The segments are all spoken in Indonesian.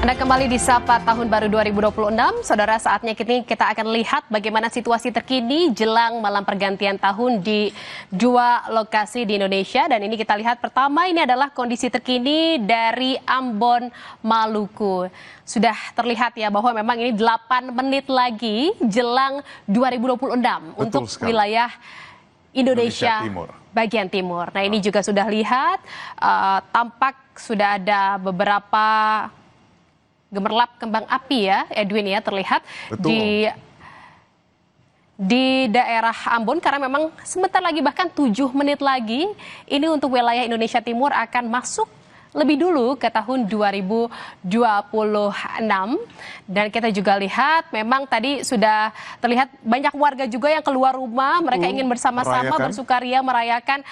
Anda kembali di Sapa Tahun Baru 2026. Saudara, saatnya kita akan lihat bagaimana situasi terkini jelang malam pergantian tahun di dua lokasi di Indonesia. Dan ini kita lihat pertama, ini adalah kondisi terkini dari Ambon, Maluku. Sudah terlihat ya bahwa memang ini 8 menit lagi jelang 2026 untuk sekali. wilayah Indonesia Timur. Bagian timur. Nah, ini juga sudah lihat tampak sudah ada beberapa gemerlap kembang api ya, Edwin ya, terlihat. Betul. di daerah Ambon, karena memang sebentar lagi, bahkan 7 menit lagi ini untuk wilayah Indonesia Timur akan masuk lebih dulu ke tahun 2026. Dan kita juga lihat memang tadi sudah terlihat banyak warga juga yang keluar rumah, mereka ingin bersama-sama bersukaria merayakan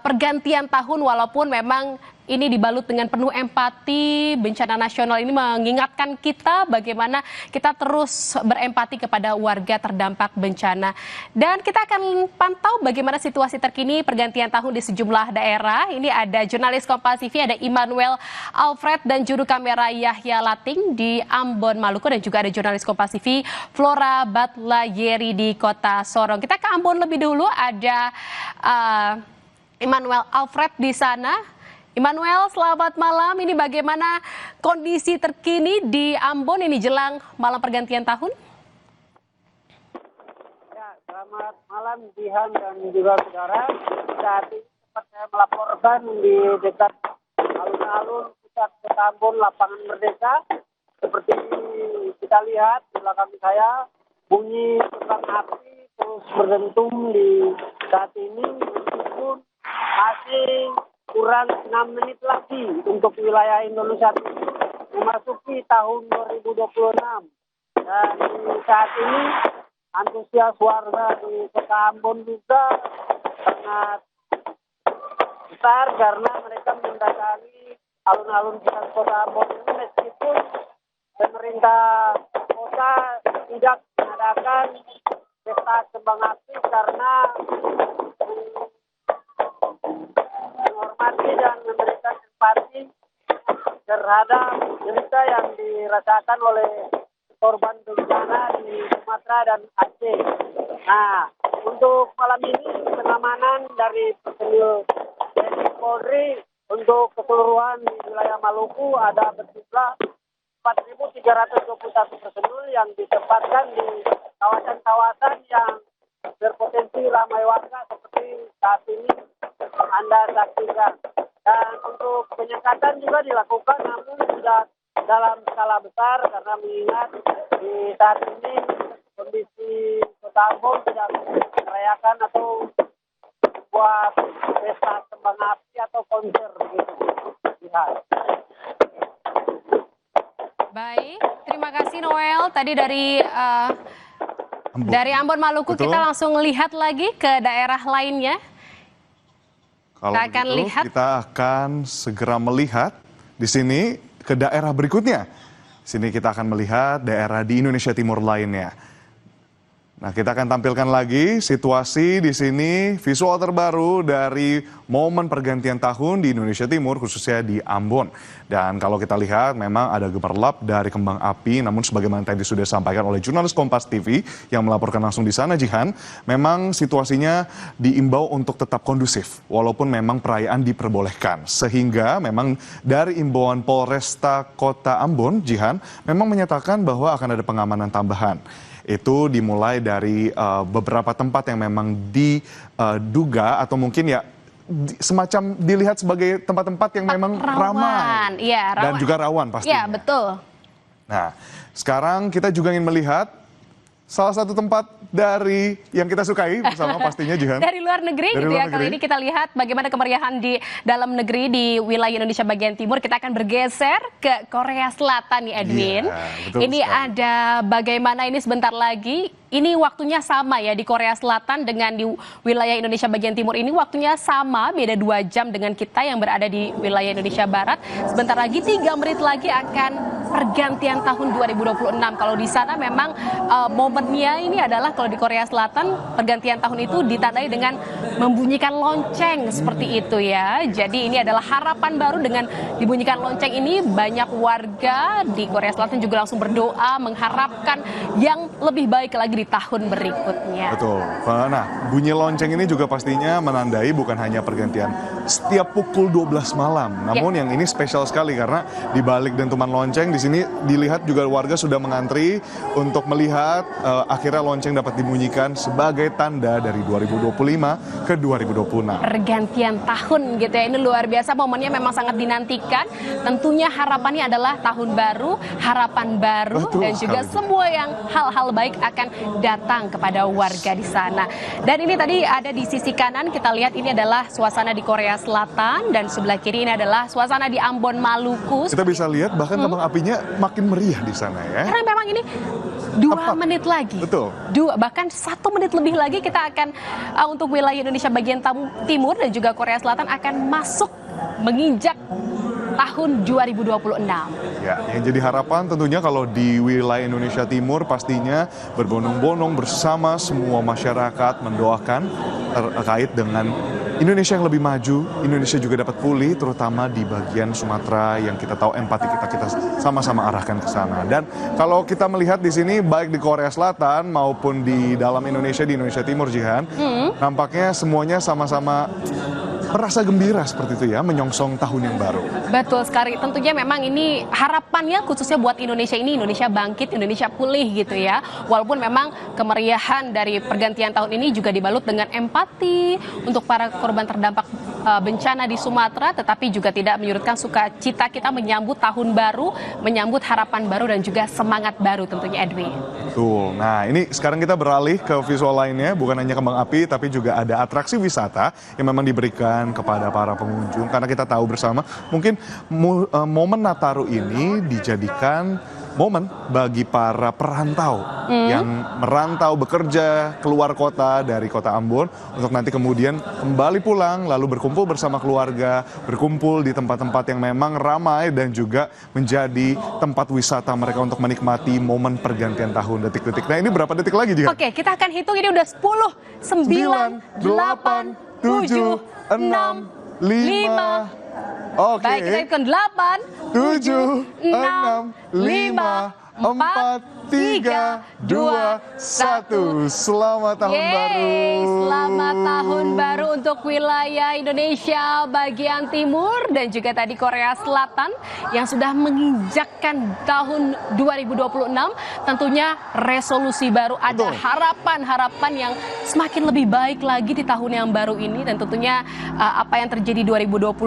pergantian tahun, walaupun memang ini dibalut dengan penuh empati. Bencana nasional ini mengingatkan kita bagaimana kita terus berempati kepada warga terdampak bencana. Dan kita akan pantau bagaimana situasi terkini pergantian tahun di sejumlah daerah. Ini ada jurnalis Kompas TV, ada Immanuel Alfred, dan juru kamera Yahya Lating di Ambon, Maluku, dan juga ada jurnalis Kompas TV Flora Batlayeri di Kota Sorong. Kita ke Ambon lebih dulu, ada Immanuel Alfred di sana. Immanuel, selamat malam. Ini bagaimana kondisi terkini di Ambon ini jelang malam pergantian tahun? Ya, selamat malam Jihan dan juga saudara. Saat ini sempat saya melaporkan di dekat alun-alun pusat Kota Ambon, Lapangan Merdeka. Seperti kita lihat di belakang saya, bunyi kembang api terus berdentum di saat ini, meskipun masih kurang 6 menit lagi untuk wilayah Indonesia Timur memasuki tahun 2026. Dan saat ini antusias warga di Kota Ambon juga sangat besar karena mereka mendatangi alun-alun pusat Kota Ambon ini, meskipun pemerintah kota tidak mengadakan pesta kembang api karena menghormati dan memberikan empati terhadap derita yang dirasakan oleh korban bencana di Sumatera dan Aceh. Nah, untuk malam ini pengamanan dari personil TNI Polri untuk keseluruhan di wilayah Maluku ada berjumlah 4.321 personil yang ditempatkan di kawasan-kawasan yang berpotensi ramai warga seperti saat ini Anda saksikan. Dan untuk penyekatan juga dilakukan, namun tidak dalam skala besar karena mengingat di saat ini kondisi Kota Ambon tidak merayakan atau buat pesta kembang api atau konser begitu. Lihat. Baik, terima kasih Noel. Tadi dari Ambon, Maluku. Betul. Kita langsung lihat lagi ke daerah lainnya. Kalau kita akan segera melihat di sini ke daerah berikutnya. Sini kita akan melihat daerah di Indonesia Timur lainnya. Nah, kita akan tampilkan lagi situasi di sini, visual terbaru dari momen pergantian tahun di Indonesia Timur, khususnya di Ambon. Dan kalau kita lihat memang ada gemerlap dari kembang api, namun sebagaimana tadi sudah disampaikan oleh jurnalis Kompas TV yang melaporkan langsung di sana, Jihan, memang situasinya diimbau untuk tetap kondusif, walaupun memang perayaan diperbolehkan. Sehingga memang dari imbauan Polresta Kota Ambon, Jihan, memang menyatakan bahwa akan ada pengamanan tambahan. Itu dimulai dari beberapa tempat yang memang diduga atau mungkin ya semacam dilihat sebagai tempat-tempat yang memang ramai. Ya, dan juga rawan pastinya. Ya, betul. Nah, sekarang kita juga ingin melihat salah satu tempat dari yang kita sukai bersama pastinya, Jihan. Dari luar negeri gitu ya. Kali ini kita lihat bagaimana kemeriahan di dalam negeri di wilayah Indonesia bagian timur. Kita akan bergeser ke Korea Selatan nih, Edwin. Iya, betul ini sekali. ada bagaimana ini sebentar lagi ini waktunya sama ya di Korea Selatan dengan di wilayah Indonesia bagian timur ini waktunya sama, beda 2 jam dengan kita yang berada di wilayah Indonesia Barat. Sebentar lagi 3 menit lagi akan pergantian tahun 2026. Kalau di sana memang momennya ini adalah kalau di Korea Selatan pergantian tahun itu ditandai dengan membunyikan lonceng seperti itu ya. Jadi ini adalah harapan baru dengan dibunyikan lonceng ini, banyak warga di Korea Selatan juga langsung berdoa mengharapkan yang lebih baik lagi di tahun berikutnya. Betul. Nah, bunyi lonceng ini juga pastinya menandai bukan hanya pergantian setiap pukul 12 malam. Namun yang ini spesial sekali karena di balik dentuman lonceng di sini dilihat juga warga sudah mengantri untuk melihat akhirnya lonceng dapat dibunyikan sebagai tanda dari 2025 ke 2026. Pergantian tahun gitu ya. Ini luar biasa, momennya memang sangat dinantikan. Tentunya harapannya adalah tahun baru, harapan baru. Betul dan juga sekali. Semua yang hal-hal baik akan datang kepada warga di sana. Dan ini tadi ada di sisi kanan, kita lihat ini adalah suasana di Korea Selatan dan sebelah kiri ini adalah suasana di Ambon, Maluku. Kita bisa lihat bahkan kembang apinya makin meriah di sana ya. Karena memang ini 2 menit lagi. Betul. Bahkan 1 menit lebih lagi kita akan untuk wilayah Indonesia bagian timur dan juga Korea Selatan akan masuk menginjak tahun 2026. Ya, yang jadi harapan tentunya kalau di wilayah Indonesia Timur pastinya berbondong-bondong bersama semua masyarakat mendoakan terkait dengan Indonesia yang lebih maju, Indonesia juga dapat pulih, terutama di bagian Sumatera yang kita tahu empati kita sama-sama arahkan ke sana. Dan kalau kita melihat di sini baik di Korea Selatan maupun di dalam Indonesia, di Indonesia Timur, Jihan, nampaknya semuanya sama-sama merasa gembira seperti itu ya, menyongsong tahun yang baru. Betul sekali, tentunya memang ini harapannya khususnya buat Indonesia ini, Indonesia bangkit, Indonesia pulih gitu ya. Walaupun memang kemeriahan dari pergantian tahun ini juga dibalut dengan empati untuk para korban terdampak bencana di Sumatera, tetapi juga tidak menyurutkan sukacita kita menyambut tahun baru, menyambut harapan baru dan juga semangat baru tentunya, Edwin. Betul. Nah, ini sekarang kita beralih ke visual lainnya, bukan hanya kembang api, tapi juga ada atraksi wisata yang memang diberikan kepada para pengunjung. Karena kita tahu bersama, mungkin momen Nataru ini dijadikan momen bagi para perantau yang merantau bekerja keluar kota dari kota Ambon untuk nanti kemudian kembali pulang lalu berkumpul bersama keluarga, berkumpul di tempat-tempat yang memang ramai dan juga menjadi tempat wisata mereka untuk menikmati momen pergantian tahun detik-detik. Nah, ini berapa detik lagi juga? Oke, kita akan hitung ini udah 10, 9, 8, 7, 6, 5. Oke. Baik, kita hitung 8, 7, 6, 5, 4, 3, 2, 1. Selamat tahun baru. Selamat tahun baru untuk wilayah Indonesia bagian timur dan juga tadi Korea Selatan yang sudah menginjakkan tahun 2026. Tentunya resolusi baru, ada harapan-harapan yang semakin lebih baik lagi di tahun yang baru ini. Dan tentunya apa yang terjadi 2025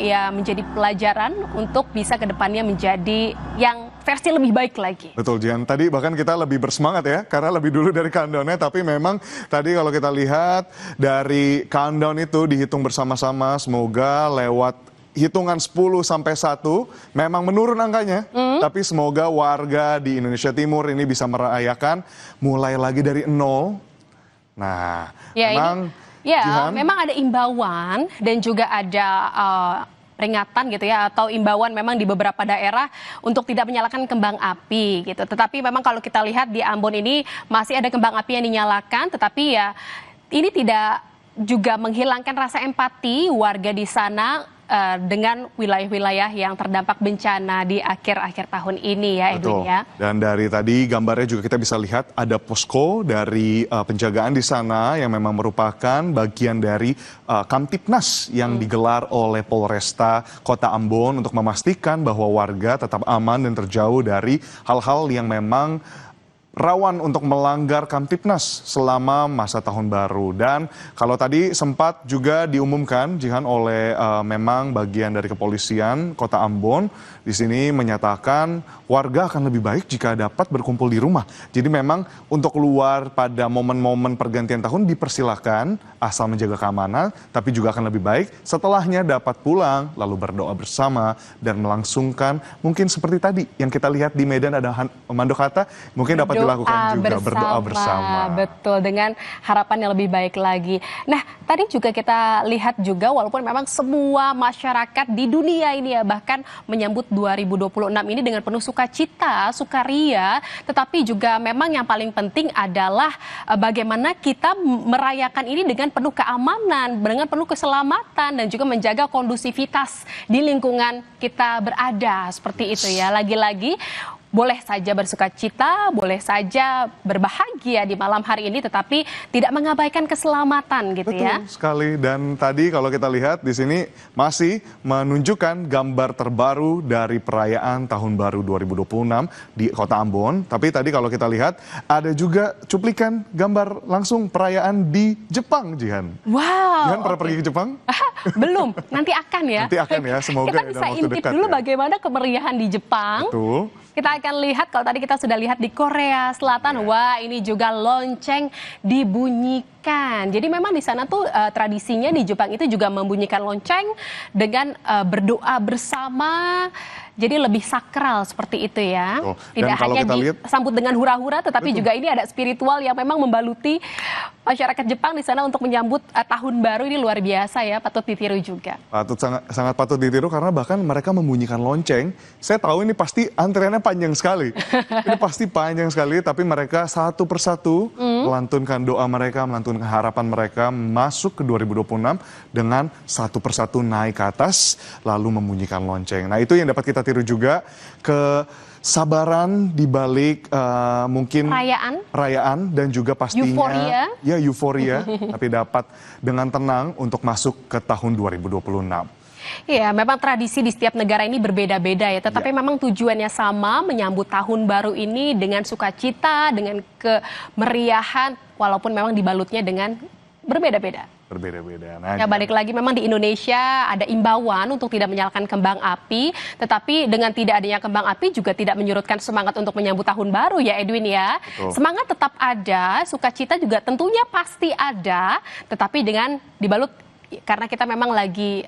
ya menjadi pelajaran untuk bisa ke depannya menjadi yang versi lebih baik lagi. Betul, Jihan. Tadi bahkan kita lebih bersemangat ya, karena lebih dulu dari countdown-nya. Tapi memang tadi kalau kita lihat dari countdown itu dihitung bersama-sama, semoga lewat hitungan 10 sampai 1 memang menurun angkanya. Tapi semoga warga di Indonesia Timur ini bisa merayakan mulai lagi dari 0. Nah, memang Jihan, memang ada imbauan dan juga ada peringatan gitu ya atau imbauan memang di beberapa daerah untuk tidak menyalakan kembang api gitu. Tetapi memang kalau kita lihat di Ambon ini masih ada kembang api yang dinyalakan, tetapi ya ini tidak juga menghilangkan rasa empati warga di sana dengan wilayah-wilayah yang terdampak bencana di akhir-akhir tahun ini ya, Edwin ya. Dan dari tadi gambarnya juga kita bisa lihat ada posko dari penjagaan di sana yang memang merupakan bagian dari Kamtipnas yang digelar oleh Polresta Kota Ambon untuk memastikan bahwa warga tetap aman dan terjauh dari hal-hal yang memang rawan untuk melanggar Kamtipnas selama masa tahun baru. Dan kalau tadi sempat juga diumumkan Jihan oleh memang bagian dari kepolisian Kota Ambon di sini menyatakan warga akan lebih baik jika dapat berkumpul di rumah. Jadi memang untuk keluar pada momen-momen pergantian tahun dipersilakan asal menjaga keamanan, tapi juga akan lebih baik setelahnya dapat pulang lalu berdoa bersama dan melangsungkan mungkin seperti tadi yang kita lihat di Medan ada Mandokata, mungkin dapat berdoa bersama. Betul, dengan harapan yang lebih baik lagi. Nah, tadi juga kita lihat juga walaupun memang semua masyarakat di dunia ini ya bahkan menyambut 2026 ini dengan penuh sukacita, sukaria, tetapi juga memang yang paling penting adalah bagaimana kita merayakan ini dengan penuh keamanan, dengan penuh keselamatan dan juga menjaga kondusivitas di lingkungan kita berada seperti itu ya. Lagi-lagi boleh saja bersukacita, boleh saja berbahagia di malam hari ini, tetapi tidak mengabaikan keselamatan gitu ya. Betul sekali. Dan tadi kalau kita lihat di sini masih menunjukkan gambar terbaru dari perayaan Tahun Baru 2026 di Kota Ambon. Tapi tadi kalau kita lihat ada juga cuplikan gambar langsung perayaan di Jepang, Jihan. Wow. Jihan pernah pergi ke Jepang? Belum, nanti akan ya. Nanti akan ya, semoga kita bisa intip dulu bagaimana kemeriahan di Jepang. Betul. Kita akan lihat, kalau tadi kita sudah lihat di Korea Selatan, wah ini juga lonceng dibunyikan. Jadi memang di sana tuh tradisinya di Jepang itu juga membunyikan lonceng dengan berdoa bersama. Jadi lebih sakral seperti itu ya. Oh, tidak hanya disambut dengan hura-hura, tetapi juga ini ada spiritual yang memang membaluti masyarakat Jepang di sana untuk menyambut tahun baru. Ini luar biasa ya, patut ditiru juga. Sangat patut ditiru karena bahkan mereka membunyikan lonceng. Saya tahu ini pasti antreannya panjang sekali. Ini pasti panjang sekali, tapi mereka satu persatu melantunkan doa mereka, melantunkan harapan mereka masuk ke 2026 dengan satu persatu naik ke atas lalu membunyikan lonceng. Nah, itu yang dapat kita tiru juga kesabaran di balik mungkin perayaan dan juga pastinya euforia tapi dapat dengan tenang untuk masuk ke tahun 2026. Iya, memang tradisi di setiap negara ini berbeda-beda ya, tetapi memang tujuannya sama, menyambut tahun baru ini dengan sukacita, dengan kemeriahan, walaupun memang dibalutnya dengan berbeda-beda. Nah, ya balik lagi memang di Indonesia ada imbauan untuk tidak menyalakan kembang api, tetapi dengan tidak adanya kembang api juga tidak menyurutkan semangat untuk menyambut tahun baru ya Edwin ya. Betul. Semangat tetap ada, sukacita juga tentunya pasti ada, tetapi dengan dibalut karena kita memang lagi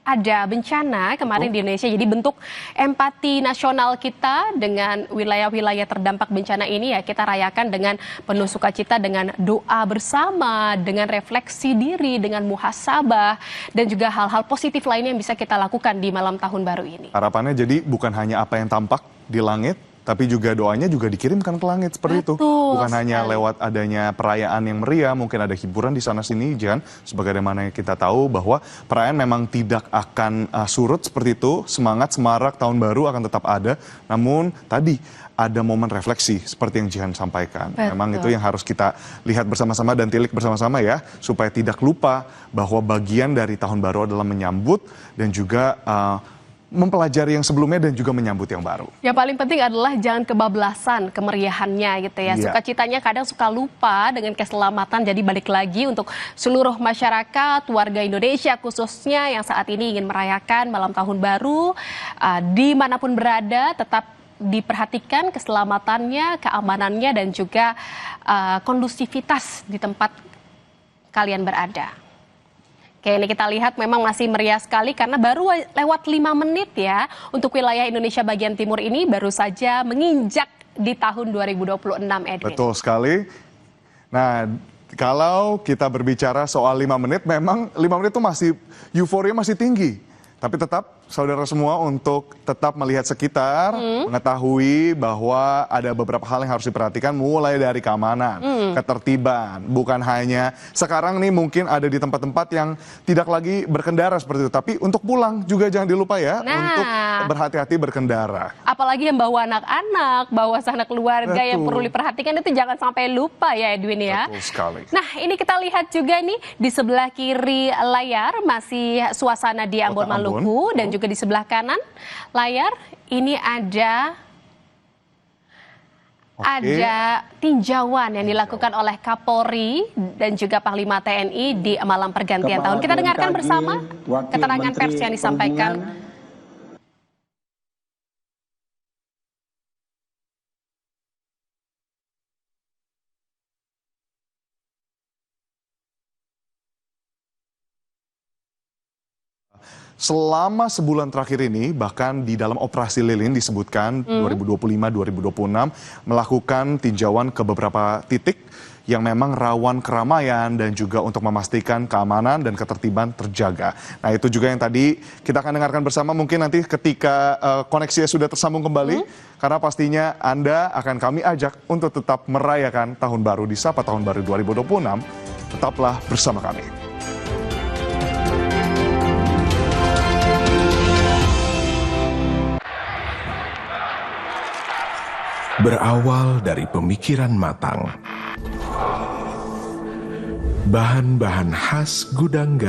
ada bencana kemarin di Indonesia, jadi bentuk empati nasional kita dengan wilayah-wilayah terdampak bencana ini ya kita rayakan dengan penuh sukacita, dengan doa bersama, dengan refleksi diri, dengan muhasabah, dan juga hal-hal positif lainnya yang bisa kita lakukan di malam tahun baru ini. Harapannya jadi bukan hanya apa yang tampak di langit, tapi juga doanya juga dikirimkan ke langit seperti itu. Bukan hanya lewat adanya perayaan yang meriah, mungkin ada hiburan di sana sini, Jan. Sebagaimana kita tahu bahwa perayaan memang tidak akan surut seperti itu. Semangat, semarak tahun baru akan tetap ada. Namun tadi ada momen refleksi seperti yang Jihan sampaikan. Memang itu yang harus kita lihat bersama-sama dan tilik bersama-sama ya. Supaya tidak lupa bahwa bagian dari tahun baru adalah menyambut dan juga mempelajari yang sebelumnya dan juga menyambut yang baru. Yang paling penting adalah jangan kebablasan kemeriahannya gitu ya. Sukacitanya kadang suka lupa dengan keselamatan. Jadi balik lagi untuk seluruh masyarakat, warga Indonesia khususnya yang saat ini ingin merayakan malam tahun baru, dimanapun berada tetap diperhatikan keselamatannya, keamanannya dan juga kondusivitas di tempat kalian berada. Oke, ini kita lihat memang masih meriah sekali karena baru lewat 5 menit ya untuk wilayah Indonesia bagian timur ini baru saja menginjak di tahun 2026, Edwin. Betul sekali. Nah, kalau kita berbicara soal 5 menit, memang 5 menit itu masih euforia masih tinggi. Tapi tetap saudara semua untuk tetap melihat sekitar, mengetahui bahwa ada beberapa hal yang harus diperhatikan mulai dari keamanan, ketertiban. Bukan hanya sekarang nih mungkin ada di tempat-tempat yang tidak lagi berkendara seperti itu. Tapi untuk pulang juga jangan dilupa ya untuk berhati-hati berkendara. Apalagi yang bawa anak-anak, bawa sanak keluarga yang perlu diperhatikan itu jangan sampai lupa ya Edwin ya. Betul sekali. Nah ini kita lihat juga nih di sebelah kiri layar masih suasana di Ambon Maluku dan juga di sebelah kanan layar ini ada tinjauan yang dilakukan oleh Kapolri dan juga Panglima TNI di malam pergantian tahun. Kita dengarkan bersama keterangan pers yang disampaikan. Selama sebulan terakhir ini, bahkan di dalam operasi lilin disebutkan 2025-2026 melakukan tinjauan ke beberapa titik yang memang rawan keramaian dan juga untuk memastikan keamanan dan ketertiban terjaga. Nah itu juga yang tadi kita akan dengarkan bersama mungkin nanti ketika koneksinya sudah tersambung kembali. Karena pastinya Anda akan kami ajak untuk tetap merayakan Tahun Baru di Sapa Tahun Baru 2026. Tetaplah bersama kami. Berawal dari pemikiran matang, bahan-bahan khas gudang